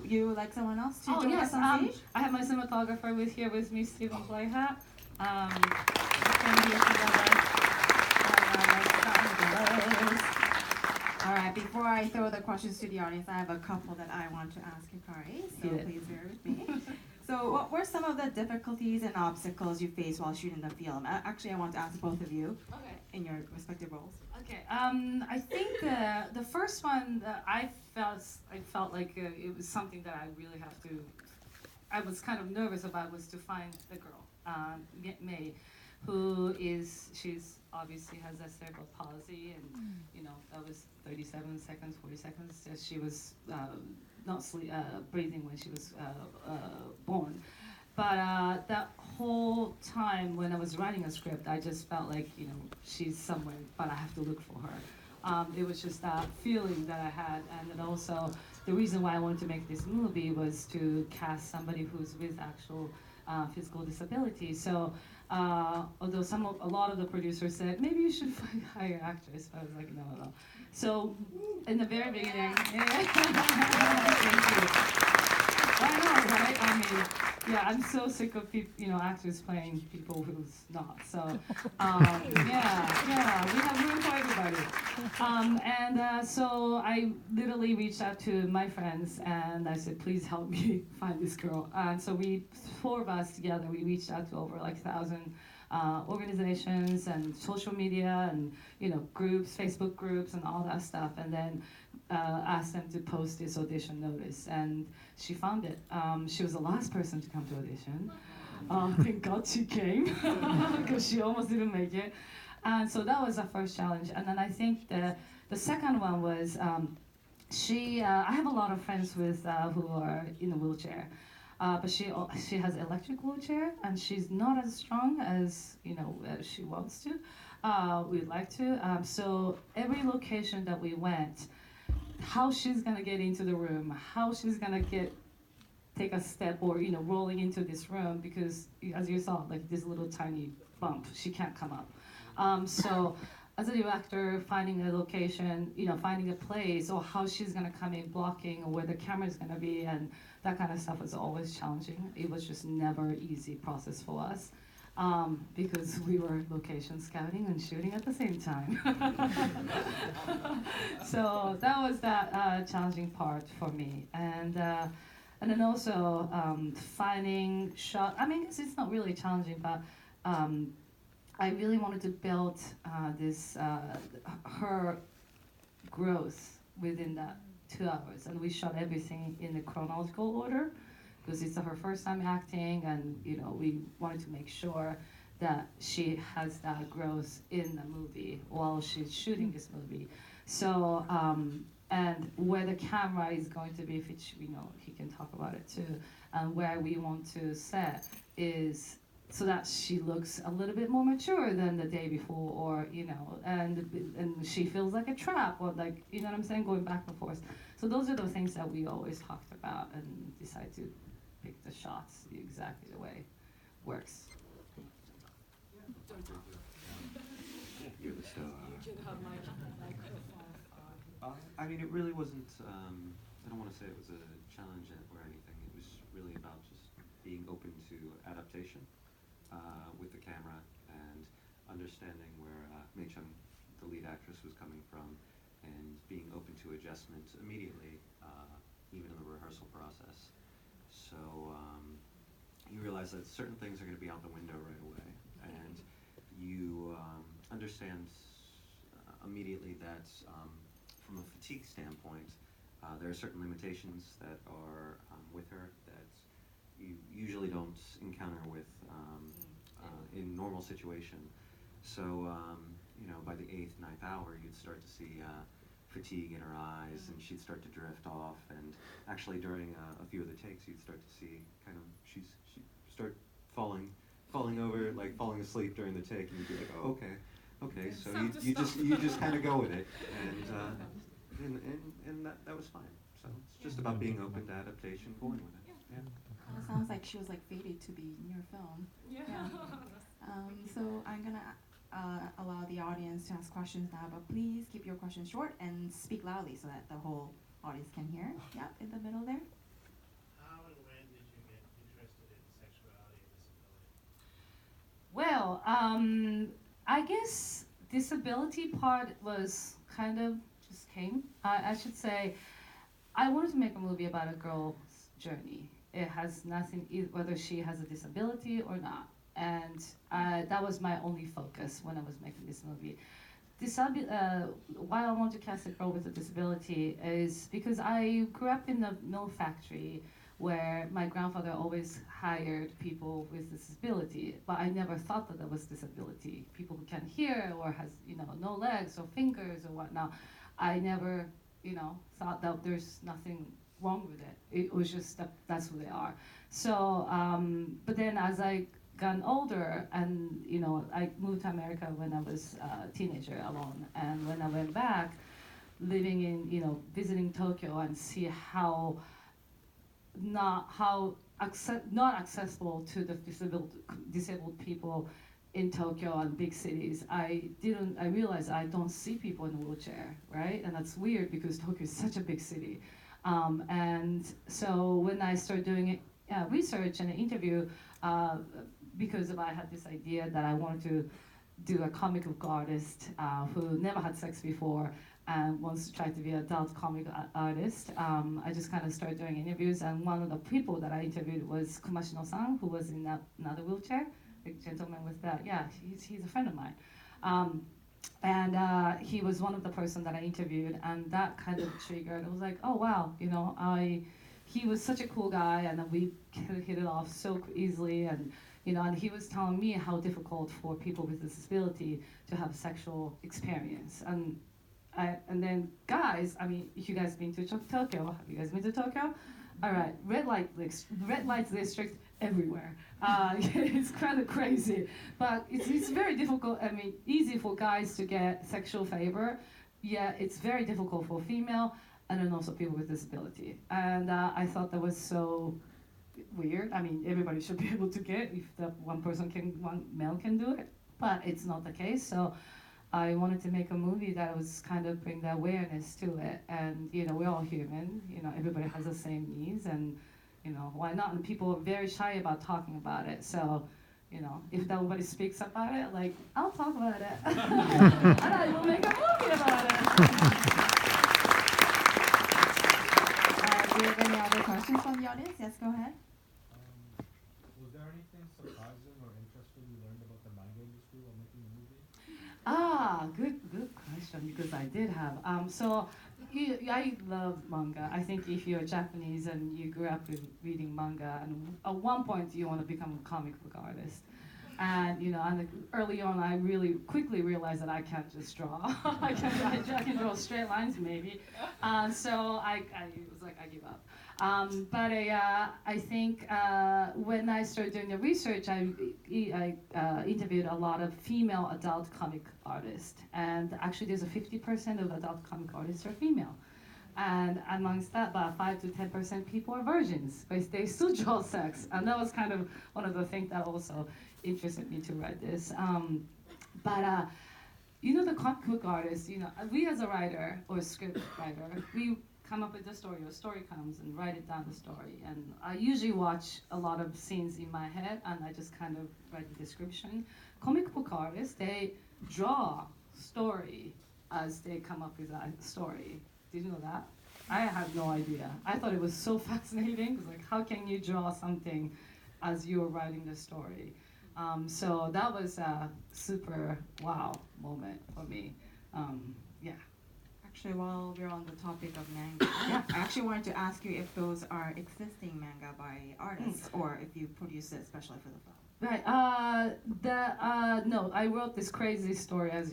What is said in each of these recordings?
you would like someone else to Oh join yes, us on stage? I have my cinematographer here with me, Stephen Blahut. We came here together. All right, before I throw the questions to the audience, I have a couple that I want to ask Hikari, so please bear with me. So what were some of the difficulties and obstacles you faced while shooting the film? Actually, I want to ask both of you in your respective roles. Okay, I think the first one that I felt like it was something that I really have to, I was kind of nervous about, was to find the girl, May, she's obviously has a cerebral palsy, and you know, that was 37 seconds, 40 seconds that she was not breathing when she was born. But that whole time when I was writing a script, I just felt like, you know, she's somewhere, but I have to look for her. It was just that feeling that I had, and then also the reason why I wanted to make this movie was to cast somebody who's with actual physical disability. So although a lot of the producers said, maybe you should hire an actress, but I was like, no. So in the very beginning, thank you. I know, right? I mean, yeah, I'm so sick of actors playing people who's not. So, yeah, we have room for everybody. So I literally reached out to my friends and I said, please help me find this girl. And so four of us together, we reached out to over like 1,000 organizations and social media and groups, Facebook groups and all that stuff, and then asked them to post this audition notice, and she found it. She was the last person to come to audition. Thank God she came, because she almost didn't make it. And so that was our first challenge. And then I think the second one was I have a lot of friends who are in a wheelchair. But she has electric wheelchair, and she's not as strong as she wants to. We'd like to. So every location that we went, how she's gonna get into the room, how she's gonna take a step, or rolling into this room, because as you saw, like this little tiny bump, she can't come up. So as a director, finding a location, finding a place, or how she's gonna come in blocking, or where the camera's gonna be, and that kind of stuff was always challenging. It was just never easy process for us, because we were location scouting and shooting at the same time. So that was that challenging part for me, and then also finding shot. I mean, it's not really challenging, but I really wanted to build her growth within that 2 hours, and we shot everything in the chronological order because it's her first time acting, and we wanted to make sure that she has that growth in the movie while she's shooting this movie. So and where the camera is going to be, if it's, he can talk about it too, and where we want to set is so that she looks a little bit more mature than the day before, or and she feels like a trap, or like, what I'm saying, going back and forth. So those are the things that we always talked about and decide to pick the shots exactly the way it works. You're the star. You can have my microphone. I mean, it really wasn't, I don't want to say it was a challenge or anything. It was really about just being open to adaptation with the camera, and understanding where Mei Chung, the lead actress, was coming from, and being open to adjustment immediately, even in the rehearsal process. So you realize that certain things are going to be out the window right away, and you understand immediately that from a fatigue standpoint, there are certain limitations that are with her that you usually don't encounter with in normal situation. So by the 8th, 9th hour, you'd start to see fatigue in her eyes, and she'd start to drift off. And actually, during a few of the takes, you'd start to see kind of she'd start falling over, like falling asleep during the take, and you'd be like, oh, okay. So you just kind of go with it, and that was fine. So it's just about being open to adaptation, going with it. Yeah. It sounds like she was like fated to be in your film. Yeah. So I'm gonna allow the audience to ask questions now, but please keep your questions short and speak loudly so that the whole audience can hear. Yeah, in the middle there. Well, I guess disability part was kind of just came. I should say, I wanted to make a movie about a girl's journey. It has nothing, whether she has a disability or not. And that was my only focus when I was making this movie. Why I want to cast a girl with a disability is because I grew up in a mill factory where my grandfather always hired people with disability, but I never thought that was disability. People who can't hear or has, no legs or fingers or whatnot. I never, thought that there's nothing wrong with it. It was just that's who they are. So, but then as I gotten older, and I moved to America when I was a teenager alone, and when I went back, living in visiting Tokyo and see how not accessible to the disabled people in Tokyo and big cities. I realized I don't see people in a wheelchair, right? And that's weird because Tokyo is such a big city. And so when I started doing research and an interview, because I had this idea that I wanted to do a comic book artist who never had sex before and wants to try to be an adult comic artist. I just kind of started doing interviews, and one of the people that I interviewed was Kumashino-san, who was in another wheelchair, the gentleman with that. Yeah, he's a friend of mine. And he was one of the person that I interviewed, and that kind of triggered. I was like, oh wow, he was such a cool guy, and then we hit it off so easily, and and he was telling me how difficult for people with disability to have sexual experience. And then guys, if you guys been to Tokyo, have you guys been to Tokyo? All right, red light district everywhere. It's kind of crazy, but it's very difficult. Easy for guys to get sexual favor. Yeah, it's very difficult for female, and then also people with disability. And I thought that was so weird. Everybody should be able to get, if that one male can do it, but it's not the case. So I wanted to make a movie that was kind of bring the awareness to it. And we're all human. Everybody has the same needs, and why not? And people are very shy about talking about it. So if nobody speaks about it, like, I'll talk about it, and I will make a movie about it. Do you have any other questions from the audience? Yes, go ahead. Was there anything surprising or interesting you learned about the manga industry while making the movie? Good question, because I did have. I love manga. I think if you're Japanese and you grew up with reading manga, and at one point you want to become a comic book artist. And early on, I really quickly realized that I can't just draw. I can draw straight lines maybe. So I was like, I give up. But I think when I started doing the research, I interviewed a lot of female adult comic artists, and actually there's a 50% of adult comic artists are female. And amongst that, about 5 to 10% people are virgins, but they still draw sex. And that was kind of one of the things that also interested me to write this. The comic book artists, we as a writer or a script writer, we come up with the story, or a story comes and write it down the story. And I usually watch a lot of scenes in my head, and I just kind of write the description. Comic book artists, they draw story as they come up with a story. Did you know that? I had no idea. I thought it was so fascinating. It's like, how can you draw something as you're writing the story? So that was a super wow moment for me. Yeah. Actually, while we're on the topic of manga, I actually wanted to ask you if those are existing manga by artists, or if you produce it especially for the film. Right. No, I wrote this crazy story, I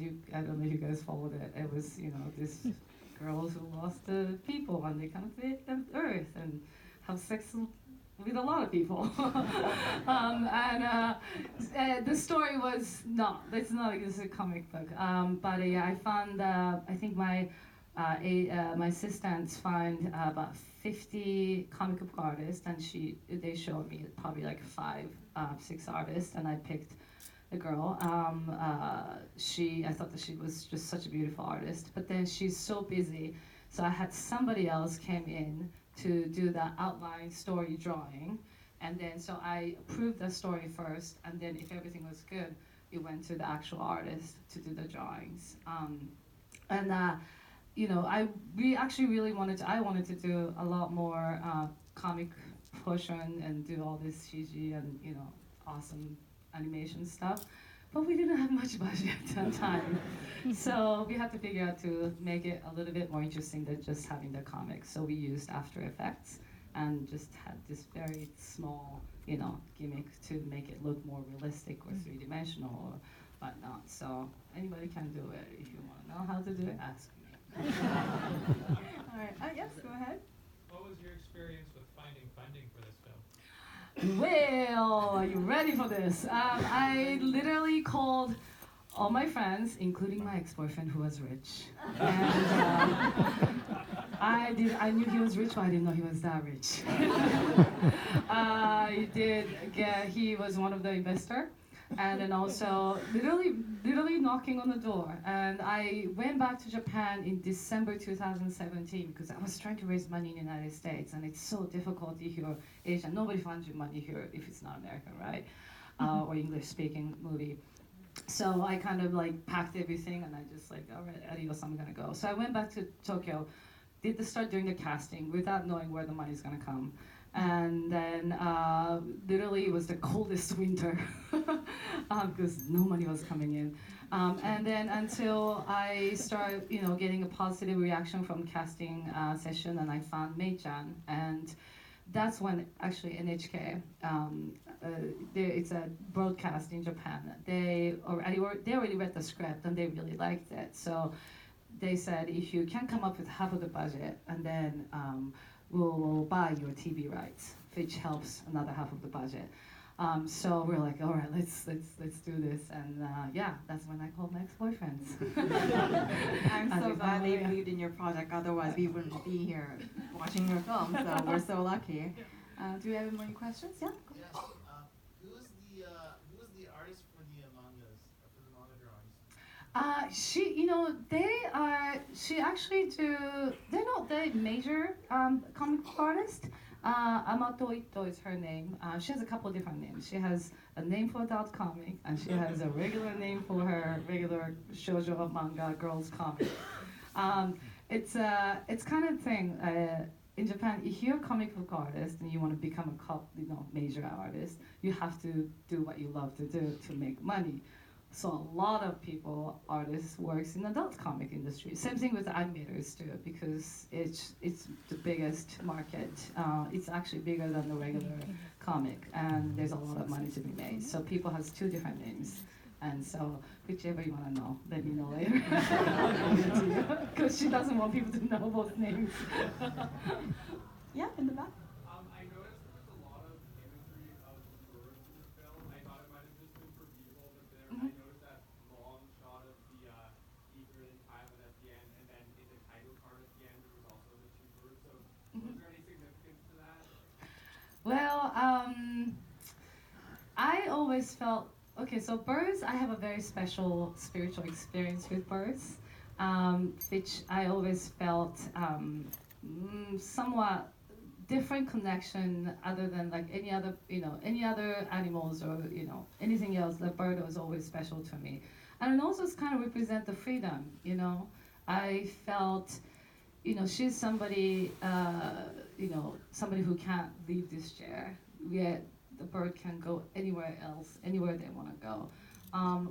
don't know if you guys followed it. It was, this girls who lost people, and they come to the earth and have sex with a lot of people. The story was it's not a comic book. But I found, I think my assistants find about 50 comic book artists, and they showed me probably like 6 artists, and I picked the girl. I thought that she was just such a beautiful artist, but then she's so busy, so I had somebody else came in to do the outline story drawing, and then so I approved the story first, and then if everything was good, it went to the actual artist to do the drawings. And you know, I wanted to do a lot more comic portion and do all this CG and, you know, awesome animation stuff. But we didn't have much budget at that time. So we had to figure out to make it a little bit more interesting than just having the comics. So we used After Effects and just had this very small, you know, gimmick to make it look more realistic or three-dimensional or whatnot. So anybody can do it. If you want to know how to do it, ask me. All right. Yes, go ahead. What was your experience with finding funding for this film? Well, are you ready for this? I literally called all my friends, including my ex-boyfriend who was rich. And I knew he was rich, but I didn't know he was that rich. He was one of the investors. And then also literally knocking on the door. And I went back to Japan in December 2017 because I was trying to raise money in the United States, and it's so difficult if you're Asian. Nobody finds you money here if it's not American, right? Or English-speaking movie. So I kind of like packed everything, and I just like, all right, adios, I'm gonna go. So I went back to Tokyo, start doing the casting without knowing where the money's gonna come. And then literally it was the coldest winter because no money was coming in. And then until I started, you know, getting a positive reaction from casting session, and I found Mei-chan, and that's when actually NHK, it's a broadcast in Japan. They already read the script and they really liked it. So they said, if you can come up with half of the budget, and then we'll buy your TV rights, which helps another half of the budget. So we're like, all right, let's do this, and yeah, that's when I called my ex-boyfriends. I'm so glad they believed in your project. Otherwise, we wouldn't be here watching your film. So we're so lucky. Do we have any more questions? Yeah. Yes. Who was the artist for the mangas, for the manga drawings? She actually they're not the major comic book artist. Amato Ito is her name. She has a couple different names. She has a name for adult comic, and she has a regular name for her regular shoujo manga girls comic. It's kind of thing. In Japan, if you're a comic book artist and you want to become a major artist, you have to do what you love to do to make money. So a lot of artists works in adult comic industry. Same thing with animators too, because it's the biggest market. It's actually bigger than the regular comic, and there's a lot of money to be made. So people has two different names, and so whichever you want to know, let me know later. Because she doesn't want people to know both names. Yeah, in the back. I noticed there was a lot of imagery of birds in the film. I thought it might have just been for B-roll, but there I noticed that long shot of the ether in Thailand at the end, and then in the title card at the end, there was also the two birds. So was there any significance to that? Well, I always felt, okay, so birds, I have a very special spiritual experience with birds, which I always felt somewhat different connection other than like any other animals or, anything else. The bird was always special to me. And it also kind of represent the freedom, I felt, she's somebody, somebody who can't leave this chair, yet the bird can go anywhere else, anywhere they want to go.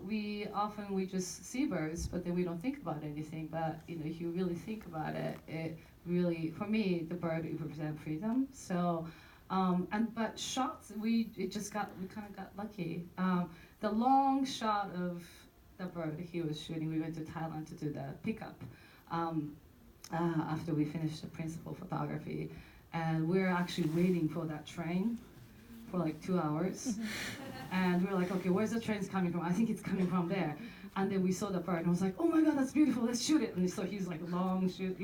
We just see birds, but then we don't think about anything. But if you really think about it, it really, for me, the bird represents freedom. So, but shots, we kind of got lucky. The long shot of the bird he was shooting, we went to Thailand to do the pickup after we finished the principal photography, and we're actually waiting for that train for like 2 hours. And we were like, okay, where's the train coming from? I think it's coming from there. And then we saw the bird, and I was like, oh my God, that's beautiful, let's shoot it. And so he's like long shoot,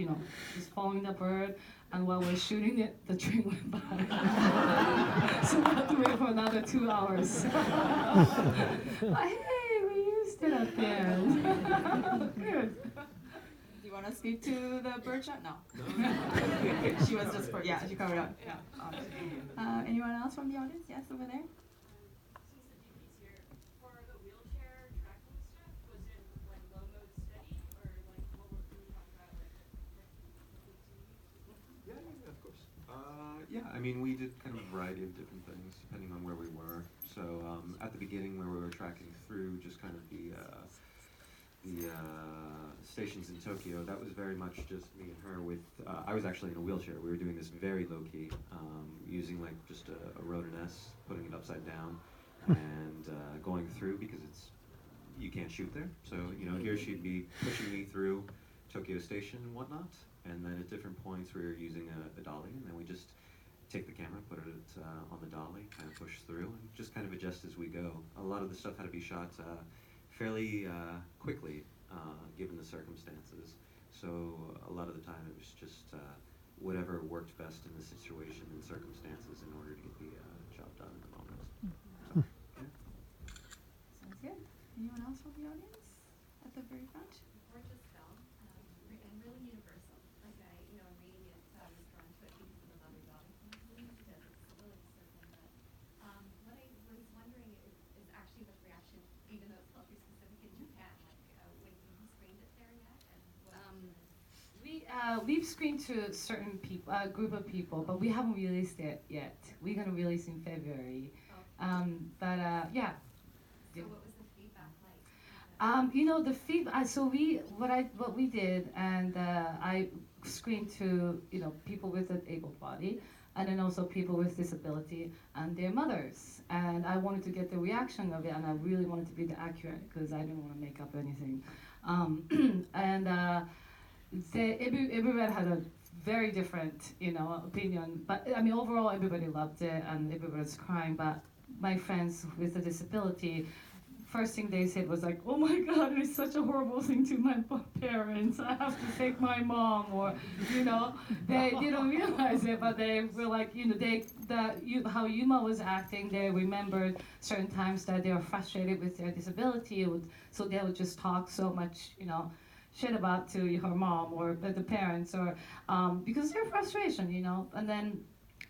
just following the bird. And while we're shooting it, the train went by. So we had to wait for another 2 hours. But hey, we used it at the end. Good. Do you want to speak to the bird shot? No. She was just she covered up. Yeah. Anyone else from the audience? Yes, over there. Since the DP's here, for the wheelchair Yeah, I mean, we did kind of a variety of different things depending on where we were. So at the beginning, where we were tracking through just kind of the stations in Tokyo, that was very much just me and her with, I was actually in a wheelchair. We were doing this very low key, using like just a Rodin-S, putting it upside down, and going through because you can't shoot there. So, you know, here she'd be pushing me through Tokyo Station and whatnot, and then at different points we were using a dolly, and then we just take the camera, put it on the dolly, kind of push through, and just kind of adjust as we go. A lot of the stuff had to be shot fairly quickly, given the circumstances. So a lot of the time it was just whatever worked best in the situation and circumstances in order to get the job done in the moment. So, yeah. Sounds good. Anyone else from the audience at the very front? Gorgeous film, and really universal. Like reading it, I was drawn to it because of the mother-daughter thing. Really because it's really certain. But what I was wondering is actually the reaction, even though it's culture specific in Japan, like when you screened it there yet, and what We've screened to certain people, group of people, but we haven't released it yet. We're gonna release in February. Yeah. So what was the feedback like? You know, the feedback. So what we did, and I screened to people with an able body, and then also people with disability and their mothers. And I wanted to get the reaction of it, and I really wanted to be accurate because I didn't want to make up anything. Everyone had a very different, opinion. But I mean, overall, everybody loved it, and everybody was crying. But my friends with a disability, first thing they said was like, "Oh my God, it's such a horrible thing to my parents. I have to take my mom," or they didn't realize it, but they were like, how Yuma was acting. They remembered certain times that they were frustrated with their disability, so they would just talk so much, shit about to her mom or the parents, or because their frustration, and then.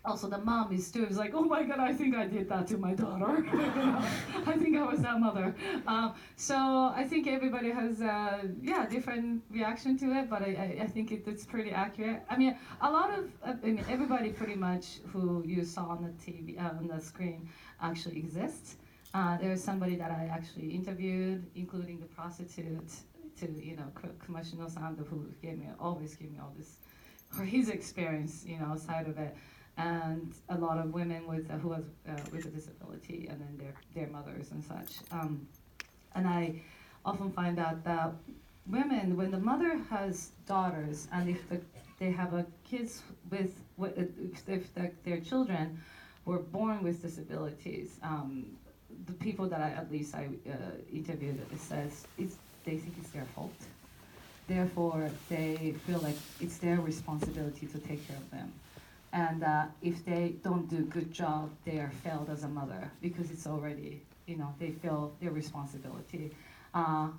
Also, the mom is like, "Oh my God, I think I did that to my daughter. I think I was that mother." So I think everybody has, different reaction to it, but I think it's pretty accurate. I mean, everybody pretty much who you saw on the TV, on the screen, actually exists. There's somebody that I actually interviewed, including the prostitute, to Kumashino Sando, who always gave me all this, or his experience, side of it. And a lot of women with a disability, and then their mothers and such. And I often find out that women, when the mother has daughters, and if they have kids if their children were born with disabilities, the people that I interviewed, it says they think it's their fault. Therefore, they feel like it's their responsibility to take care of them. And if they don't do a good job, they are failed as a mother because it's already, they feel their responsibility.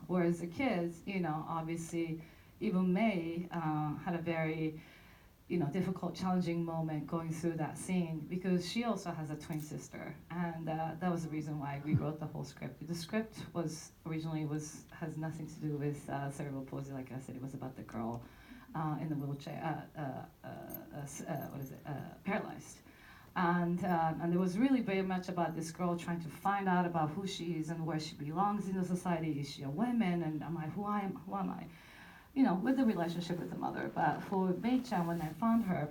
Whereas the kids, obviously, even May had a very, difficult, challenging moment going through that scene because she also has a twin sister, and that was the reason why we wrote the whole script. The script has nothing to do with cerebral palsy. Like I said, it was about the girl. In the wheelchair, paralyzed. And it was really very much about this girl trying to find out about who she is and where she belongs in the society. Is she a woman? And am I, who am I? With the relationship with the mother. But for Mei-chan, when I found her,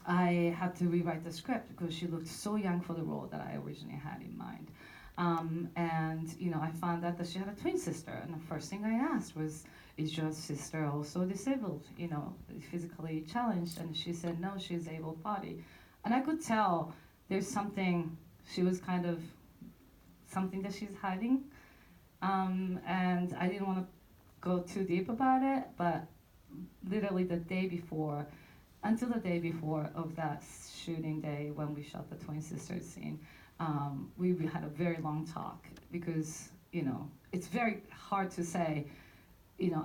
I had to rewrite the script because she looked so young for the role that I originally had in mind. I found out that she had a twin sister, and the first thing I asked was, "Is your sister also disabled, physically challenged?" And she said, "No, she's able-bodied." And I could tell there's something, she was kind of, something that she's hiding. And I didn't want to go too deep about it, but literally until the day before of that shooting day when we shot the twin sisters scene, we had a very long talk because, it's very hard to say,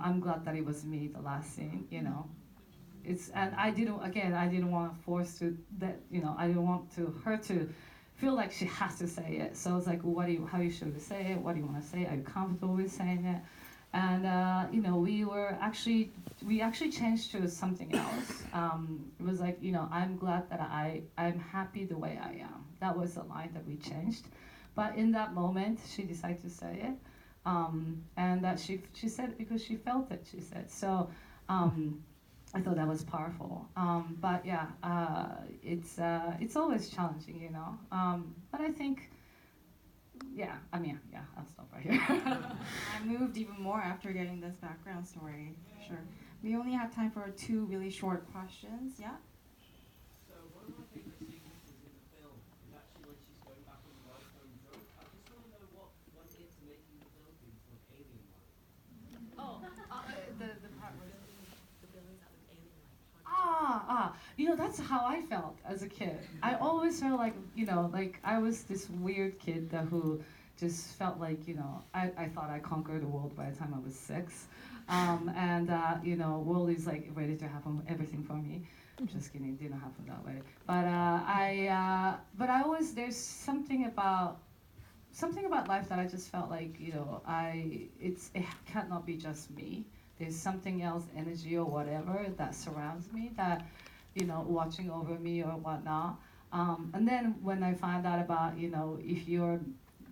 I'm glad that it was me, the last scene, and I didn't want to force I didn't want her to feel like she has to say it. So I was like, well, how you should say it? What do you want to say? Are you comfortable with saying it? And we actually changed to something else. It was like, I'm glad that I'm happy the way I am. That was the line that we changed. But in that moment, she decided to say it. And that she said it because she felt it, she said. So I thought that was powerful. But yeah, it's always challenging, But I think, I'll stop right here. I'm moved even more after getting this background story. Sure. We only have time for 2 really short questions. Yeah? So one of my favorite sequences in the film is actually when she's going back on the microphone drunk. I just want to know what went into making the Philippines look alien-like. The part was The buildings that look alien-like. that's how I felt as a kid. I always felt like, like I was this weird kid who just felt like, I thought I conquered the world by the time I was 6. World is like ready to happen, everything for me. Just kidding, it didn't happen that way. But I always, there's something about life that I just felt like, it cannot be just me. There's something else, energy or whatever, that surrounds me, that, watching over me or whatnot. And then when I found out about, if you're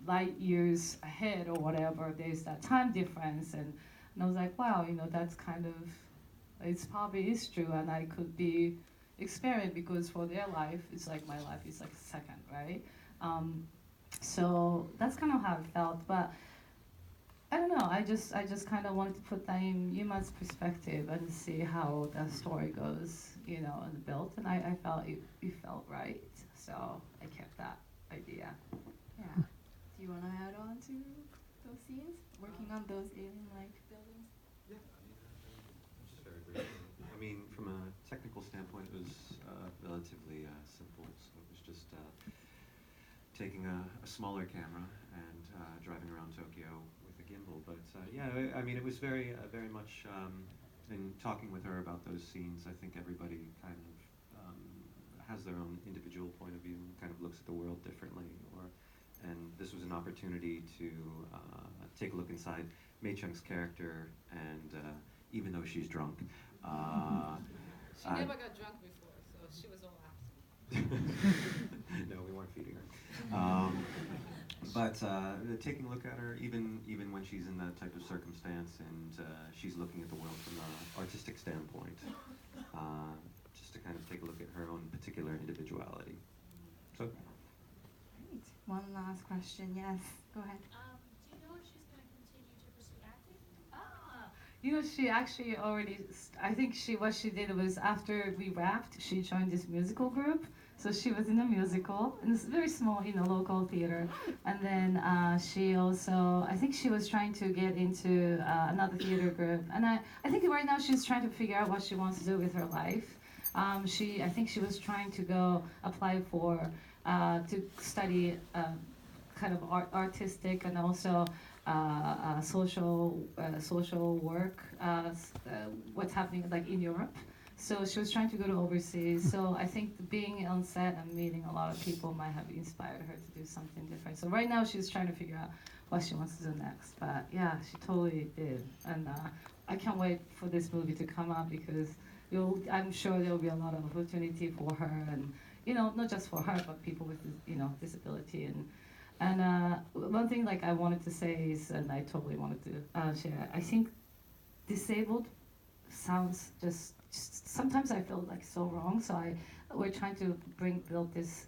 light years ahead or whatever, there's that time difference. And I was like, wow, that's kind of, it's probably is true, and I could be experienced because for their life, it's like my life is like a second, right? So that's kind of how it felt. But I don't know. I just kind of wanted to put that in Yuma's perspective and see how the story goes, and built. And I felt it felt right, so I kept that idea. Yeah. Do you want to add on to those scenes? Working on those alien-like buildings? Yeah, just very briefly. I mean, from a technical standpoint, it was relatively simple. So it was just taking a smaller camera and driving around Tokyo with a gimbal. But I mean, it was very much in talking with her about those scenes. I think everybody kind of has their own individual point of view and kind of looks at the world differently. And this was an opportunity to take a look inside Mei Chung's character, and even though she's drunk, she never got drunk before, so she was all absent. no, we weren't feeding her. But taking a look at her, even when she's in that type of circumstance, and she's looking at the world from an artistic standpoint, just to kind of take a look at her own particular individuality. So. Great. One last question. Yes, go ahead. Do you know if she's going to continue to pursue acting? She actually already, I think what she did was after we wrapped, she joined this musical group. So she was in a musical, in this very small, local theater. And then she also, I think she was trying to get into another theater group. And I think right now she's trying to figure out what she wants to do with her life. I think she was trying to go apply for, to study kind of artistic and also social work, what's happening like in Europe. So she was trying to go to overseas. So I think being on set and meeting a lot of people might have inspired her to do something different. So right now she's trying to figure out what she wants to do next. But yeah, she totally did. And I can't wait for this movie to come out because I'm sure there'll be a lot of opportunity for her, and not just for her, but people with disability. And one thing like I wanted to say is, and I totally wanted to share, I think disabled sounds just sometimes I feel like so wrong. So we're trying to build this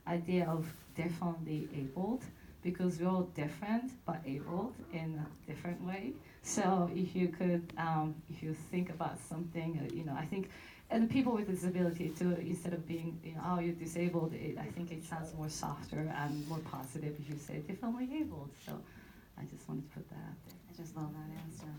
idea of definitely abled, because we're all different but abled in a different way. So if you could, if you think about something, I think, and people with disability too, instead of being, oh, you're disabled, I think it sounds more softer and more positive if you say differently abled. So I just wanted to put that out there. I just love that answer.